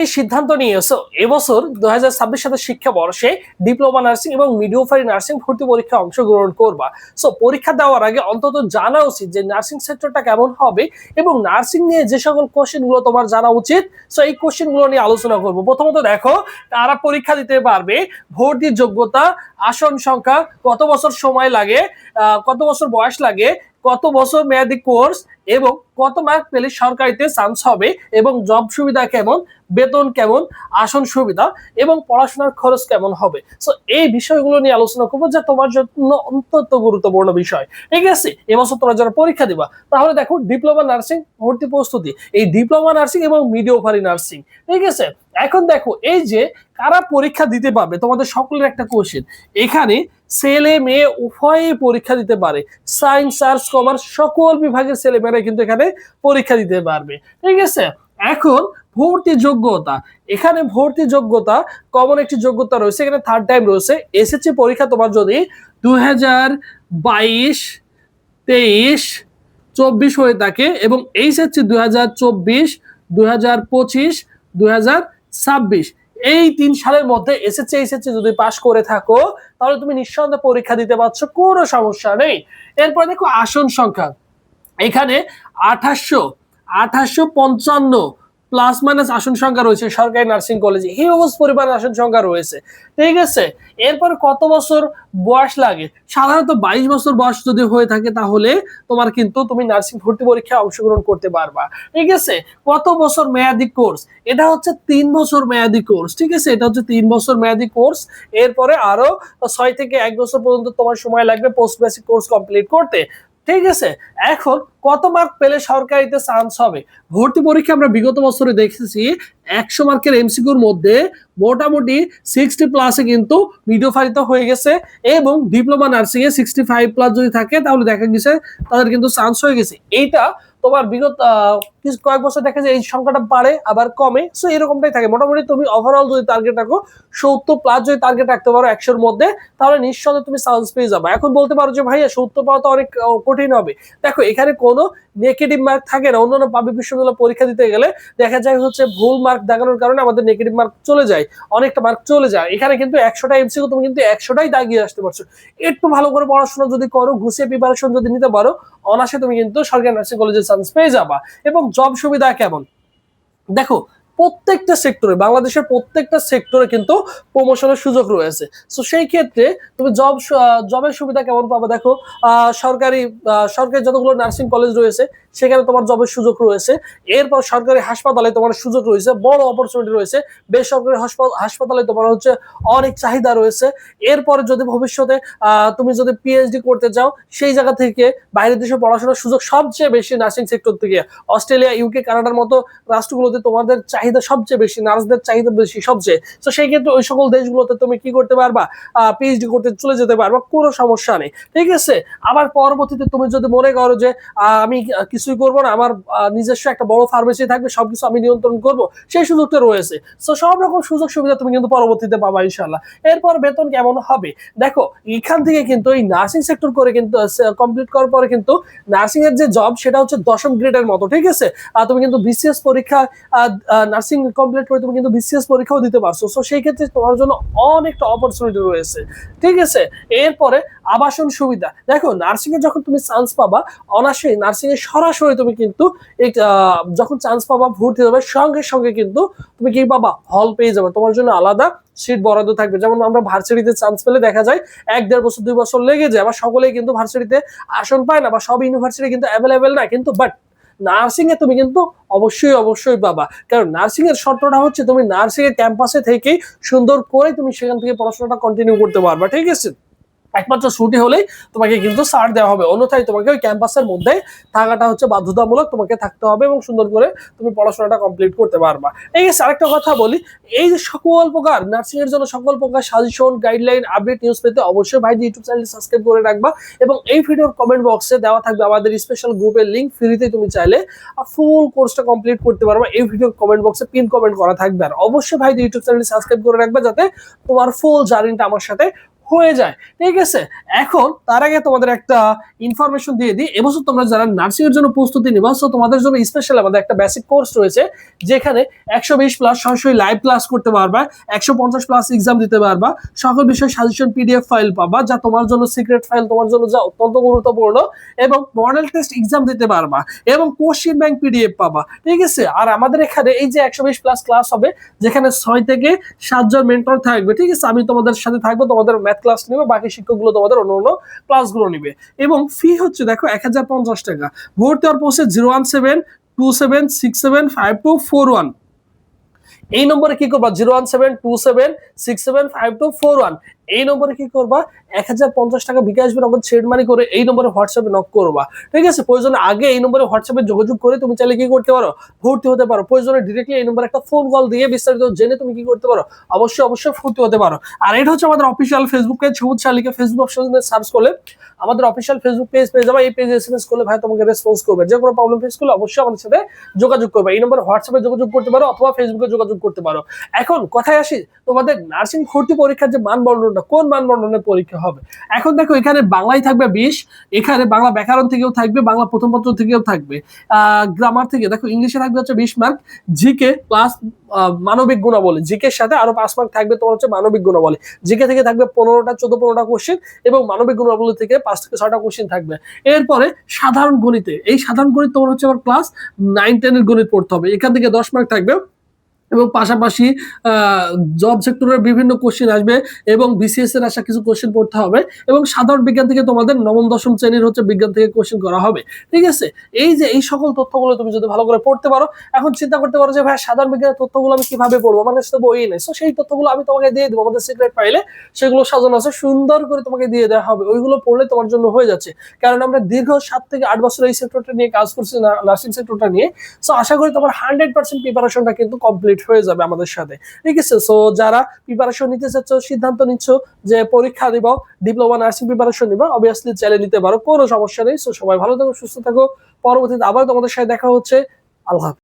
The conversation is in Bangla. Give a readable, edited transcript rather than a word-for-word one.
এই সিদ্ধান্ত নিয়েছো এবছর 2026 সালের শিক্ষাবর্ষে ডিপ্লোমা নার্সিং এবং মিডওয়াইফারি নার্সিং ভর্তি পরীক্ষায় অংশগ্রহণ করবা। সো পরীক্ষা দেওয়ার আগে অন্তত জানা উচিত যে নার্সিং সেক্টরটা কেমন হবে এবং নার্সিং নিয়ে যে সকল কোশ্চেন গুলো তোমার জানা উচিত। সো এই কোশ্চেন গুলো নিয়ে আলোচনা করব। প্রথমত দেখো, কারা পরীক্ষা দিতে পারবে, ভর্তির যোগ্যতা, আসন সংখ্যা, কত বছর সময় লাগে, কত বছর বয়স লাগে, কত বছর মেয়াদি কোর্স এবং কত মার্ক পেলে সরকারিতে চান্স হবে এবং জব সুবিধা কেমন, বেতন কেমন, আসন সুবিধা এবং পড়াশোনার খরচ কেমন হবে। সো এই বিষয়গুলো নিয়ে আলোচনা করবো, যা তোমার জন্য অত্যন্ত গুরুত্বপূর্ণ বিষয়। ঠিক আছে, এবছর তোমরা যারা পরীক্ষা দিবা, তাহলে দেখো ডিপ্লোমা নার্সিং ভর্তি প্রস্তুতি, এই ডিপ্লোমা নার্সিং এবং মিডওয়াইফারি নার্সিং। ঠিক আছে, এখন দেখো এই যে কারা পরীক্ষা দিতে পারবে, তোমাদের সকলের একটা কোশ্চেন। এখানে ছেলে মেয়ে উভয়ই পরীক্ষা দিতে পারে, সায়েন্স আর্টস কমার্স সকল বিভাগের ছেলেমেয়েরা কিন্তু এখানে পরীক্ষা দিতে পারবে। ঠিক আছে, এখন ভর্তি যোগ্যতা, এখানে ভর্তি যোগ্যতা কমন একটি যোগ্যতা রয়েছে, এখানে থার্ড টাইম রয়েছে। এসএসসি পরীক্ষা তোমার যদি 2022, 23, 24 হয়ে থাকে এবং এইচএসসি 2024, 2025, 2026 এই 3 সালের মধ্যে এসএসসি এইচএসসি যদি পাস করে থাকো, তাহলে তুমি নিঃসন্দেহে পরীক্ষা দিতে পারছো, কোনো সমস্যা নেই। এরপর দেখো আসন সংখ্যা, এখানে 2855 প্লাস মাইনাস আসন সংখ্যা রয়েছে সরকারি নার্সিং কলেজে, হিউজ পরিমাণ আসন সংখ্যা রয়েছে। ঠিক আছে, এরপর কত বছর বয়স লাগে, সাধারণত 22 বছর বয়স যদি হয়ে থাকে তাহলে তোমার কিন্তু তুমি নার্সিং ভর্তি পরীক্ষায় অংশগ্রহণ করতে পারবা। ঠিক আছে, কত বছর মেয়াদি কোর্স, এটা হচ্ছে 3 বছর মেয়াদি কোর্স। ঠিক আছে, এটা হচ্ছে 3 বছর মেয়াদি কোর্স। এরপরে আরো 6 থেকে 1 বছর পর্যন্ত তোমার সময় লাগবে পোস্ট বেসিক কোর্স কমপ্লিট করতে। ঠিক আছে, এখন কত মার্ক পেলে সরকারিতে চান্স হবে। ভর্তি পরীক্ষা আমরা বিগত বছরে দেখেছি 100 মার্কের এমসিকিউর মধ্যে মোটামুটি 60 প্লাসে কিন্তু মিডওয়াইফারিতে হয়ে গেছে এবং ডিপ্লোমা নার্সিং এ 65 প্লাস যদি থাকে তাহলে দেখা গেছে তাদের কিন্তু চান্স হয়ে গেছে। এইটা তোমার বিগত কয়েক বছর দেখা যায় এই সংখ্যাটা বাড়ে আবার কমে। সো এরকমটাই থাকে। মোটামুটি তুমি ওভারঅল যদি টার্গেট রাখো 70 প্লাস যদি টার্গেট রাখতে পারো 100-র মধ্যে, তাহলে নিঃসন্দেহে তুমি চান্স পেয়ে যাবে। এখন বলতে পারো যে ভাইয়া 70 পাওয়া তো অনেক কঠিন হবে। দেখো এখানে কোনো নেগেটিভ মার্ক থাকে না। অন্যান্য পাবলিক বিশ্ববিদ্যালয় পরীক্ষা দিতে গেলে দেখা যায় হচ্ছে ভুল মার্ক দেখানোর কারণে আমাদের নেগেটিভ মার্ক চলে যায়, অনেকটা মার্ক চলে যায়। এখানে কিন্তু 100টা এমসিকিউ তুমি কিন্তু 100টাই দাগিয়ে আসতে পারছো। একটু ভালো করে পড়াশোনা যদি করো, গুছিয়ে প্রিপারেশন যদি নিতে পারো, অনায়াসে তুমি কিন্তু সরকারি নার্সিং কলেজে চান্স পেয়ে যাবা। এবং জব সুবিধা কেমন, দেখো প্রত্যেকটা সেক্টরে, বাংলাদেশের প্রত্যেকটা সেক্টরে কিন্তু প্রমোশনের সুযোগ রয়েছে। সো সেই ক্ষেত্রে তুমি জবের সুবিধা কেমন পাবে, দেখো সরকারি যতগুলো নার্সিং কলেজ রয়েছে সেখানে তোমার জবের সুযোগ রয়েছে। এরপর সরকারি হাসপাতালে তোমার সুযোগ রয়েছে, বড় অপরচুনিটি রয়েছে। বেসরকারি হাসপাতালে তোমার হচ্ছে অনেক চাহিদা রয়েছে। এরপরে যদি ভবিষ্যতে তুমি যদি পিএইচডি করতে চাও, সেই জায়গা থেকে বাইরের দেশে পড়াশোনার সুযোগ সবচেয়ে বেশি নার্সিং সেক্টর থেকে। অস্ট্রেলিয়া, ইউকে, কানাডার মতো রাষ্ট্রগুলোতে তোমাদের চাহিদা সবচেয়ে বেশি, নার্সদের চাহিদা বেশি সবচেয়ে। তো সেই ক্ষেত্রে ওই সকল দেশগুলোতে তুমি কি করতে পারবা, পিএইচডি করতে চলে যেতে পারবা, কোনো সমস্যা নেই। ঠিক আছে, আবার পরবর্তীতে তুমি যদি মনে করো যে আমি কিছুই করবো না, আমার নিজস্ব একটা বড় ফার্মেসি থাকবে, সবকিছু আমি নিয়ন্ত্রণ করব, সেই সুযোগটা রয়েছে। তো সব রকম সুযোগ সুবিধা তুমি কিন্তু পরবর্তীতে পাবা ইনশাল্লাহ। এরপর বেতন কেমন হবে, দেখো এখান থেকে কিন্তু এই নার্সিং সেক্টর করে কিন্তু কমপ্লিট করার পরে কিন্তু নার্সিং এর যে জব সেটা হচ্ছে 10ম গ্রেডের মতো। ঠিক আছে, তুমি কিন্তু বিসিএস পরীক্ষা, নার্সিং কমপ্লিট করে তুমি কিন্তু বিসিএস পরীক্ষাও দিতে পারছো। সো সেই ক্ষেত্রে তোমার জন্য অনেকটা অপরচুনিটি রয়েছে। ঠিক আছে, এরপরে আবাসন সুবিধা, দেখো নার্সিং এ যখন তুমি চান্স পাবা, অনায়াসে নার্সিং এ সরাসরি তুমি কিন্তু যখন চান্স পাবা, ভর্তি হবে, সঙ্গে সঙ্গে কিন্তু তুমি কি পাবা, হল পেয়ে যাবে। তোমার জন্য আলাদা সিট বরাদ্দ থাকবে। যেমন আমরা ভার্সিটিতে চান্স পেলে দেখা যায় 1-1.5 বছর 2 বছর লেগে যায়। আবার সকলেই কিন্তু ভার্সিটিতে আসন পায় না, বা সব ইউনিভার্সিটি কিন্তু অ্যাভেলেবেল না কিন্তু। বাট নার্সিং এ তুমি কিন্তু অবশ্যই পাবা। কারণ নার্সিং এর শর্তটা হচ্ছে তুমি নার্সিং এর ক্যাম্পাসে থেকেই সুন্দর করে তুমি সেখান থেকে পড়াশোনাটা কন্টিনিউ করতে পারবা। ঠিক আছে, একমাত্র ছুটি হলেই তোমাকে কিন্তু ছাড় দেওয়া হবে, অন্যথায় তোমাকে ওই ক্যাম্পাসের মধ্যে থাকাটা হচ্ছে বাধ্যতামূলক, তোমাকে থাকতে হবে এবং সুন্দর করে তুমি পড়াশোনাটা কমপ্লিট করতে পারবা। এই আরেকটা কথা বলি, এই যে সকল প্রকার নার্সিং এর জন্য সকল প্রকার সাজেশন, গাইডলাইন, আপডেট নিউজ পেতে অবশ্যই ভাই ইউটিউব চ্যানেল সাবস্ক্রাইব করে রাখবা। এবং এই ভিডিওর কমেন্ট বক্সে দেওয়া থাকবে আমাদের স্পেশাল গ্রুপের লিংক, ফ্রিতে তুমি চাইলে ফুল কোর্সটা কমপ্লিট করতে পারবা। এই ভিডিওর কমেন্ট বক্সে পিন কমেন্ট করা থাকবে। আর অবশ্যই ভাই ইউটিউব চ্যানেল সাবস্ক্রাইব করে রাখবে, যাতে তোমার ফুল জার্নিটা আমার সাথে হয়ে যায়। ঠিক আছে, এখন তার আগে তোমাদের একটা ইনফরমেশন দিয়ে দিই। এবছর তোমরা যারা নার্সিং এর জন্য প্রস্তুতি নিবা, সো তোমাদের জন্য স্পেশাল আমাদের একটা বেসিক কোর্স রয়েছে, যেখানে 120 প্লাস সরাসরি লাইভ ক্লাস করতে পারবা, 150 প্লাস এক্সাম দিতে পারবা, সকল বিষয় সাজেশন পিডিএফ ফাইল পাবা, যা তোমার জন্য সিক্রেট ফাইল, তোমার জন্য যা অত্যন্ত গুরুত্বপূর্ণ, এবং মডেল টেস্ট এক্সাম দিতে পারবা, এবং কোশ্চেন ব্যাংক পিডিএফ পাবা। ঠিক আছে, আর আমাদের এখানে এই যে 120 প্লাস ক্লাস হবে, যেখানে 6 থেকে 7 জন মেন্টর থাকবে। ঠিক আছে, আমি তোমাদের সাথে থাকবো, তোমাদের ম্যাথ ক্লাস নেবে, বাকি শিক্ষকগুলো তোমাদের অন্য অন্য ক্লাসগুলো নিবে। এবং ফি হচ্ছে দেখো 1050 টাকা। ভর্তি হওয়ার পোস্টে 01727675241, এই নম্বরে কি করবা, 01727675241, এই নম্বরে কি করবা, 1050 টাকা বিকাশ নগদ সেট মানি করে এই নম্বরে হোয়াটসঅ্যাপে নক করবা। ঠিক আছে, প্রয়োজনে আগে এই নম্বরে হোয়াটসঅ্যাপে যোগাযোগ করে তুমি চাইলে কি করতে পারো, ভর্তি হতে পারো। প্রয়োজনে ডিরেক্টলি এই নম্বরে একটা ফোন কল দিয়ে বিস্তারিত জেনে তুমি কি করতে পারো, অবশ্যই অবশ্যই ভর্তি হতে পারো। আর এটা হচ্ছে আমাদের অফিসিয়াল ফেসবুক পেজ, সবুজ শালিকা ফেসবুক অপশনে সার্চ করলে আমাদের অফিসিয়াল ফেসবুক পেজ পেয়ে যাবে। এই পেজে এসএমএস করলে ভাই তোমাকে রেসপন্স করবে। যে কোনো প্রবলেম ফেস করলে অবশ্যই আমাদের সাথে যোগাযোগ করবে। এই নম্বরে হোয়াটসঅ্যাপে যোগাযোগ করতে পারো অথবা ফেসবুকে যোগাযোগ করতে পারো। এখন কথায় আসি, তোমাদের নার্সিং ভর্তি পরীক্ষার যে মানবন্ধনটা, কোন মানবন্ধনের পরীক্ষা হবে। এখন দেখো, এখানে বাংলায় থাকবে 20, এখানে বাংলা ব্যাকরণ থেকেও থাকবে, বাংলা প্রথম পত্র থেকেও থাকবে, গ্রামার থেকে দেখো ইংলিশে থাকবে হচ্ছে 20 মার্ক, জিকে প্লাস মানবিক গুণাবলী, জিকের সাথে আরো 5 মার্ক থাকবে তোমার হচ্ছে মানবিক গুণাবলী। জিকে থেকে থাকবে 15টা কোশ্চেন, এবং মানবিক গুণাবলী থেকে 5 থেকে 6টা কোশ্চেন থাকবে। এরপরে সাধারণ গণিতে, এই সাধারণ গণিত তোমার হচ্ছে আবার ক্লাস 9-10 এর গণিত পড়তে হবে, এখান থেকে 10 মার্ক থাকবে, এবং পাশাপাশি জব সেক্টরের বিভিন্ন কোশ্চেন আসবে, এবং বিসিএস এর আসা কিছু কোশ্চেন পড়তে হবে, এবং সাধারণ বিজ্ঞান থেকে তোমাদের নবম দশম শ্রেণীর হচ্ছে বিজ্ঞান থেকে কোশ্চেন করা হবে। ঠিক আছে, এই যে এই সকল তথ্যগুলো তুমি যদি ভালো করে পড়তে পারো, এখন চিন্তা করতে পারো যে ভাই সাধারণ বিজ্ঞানের তথ্যগুলো আমি কিভাবে পড়বো, আমার কাছে তো বই নেই। সো সেই তথ্যগুলো আমি তোমাকে দিয়ে দেবো, আমাদের সিক্রেট ফাইলে সেগুলো সাজানো আছে, সুন্দর করে তোমাকে দিয়ে দেওয়া হবে। ওইগুলো পড়লে তোমার জন্য হয়ে যাচ্ছে, কারণ আমরা দীর্ঘ 7 থেকে 8 বছর এই সেক্টরটা নিয়ে কাজ করছি, নার্সিং সেক্টরটা নিয়ে। সো আশা করি তোমার 100% প্রিপারেশনটা কিন্তু কমপ্লিট হয়ে যাবে আমাদের সাথে। ঠিক আছে, সো যারা প্রিপারেশন নিতে চাচ্ছ, সিদ্ধান্ত নিচ্ছ যে পরীক্ষা দিব, ডিপ্লোমা নার্সিং প্রিপারেশন নিবা, অবভিয়াসলি চাইলে নিতে পারো, কোনো সমস্যা নেই। সো সবাই ভালো থাকো, সুস্থ থাকো, পরবর্তীতে আবার তোমাদের সাথে দেখা হচ্ছে। আল্লাহ হাফেজ।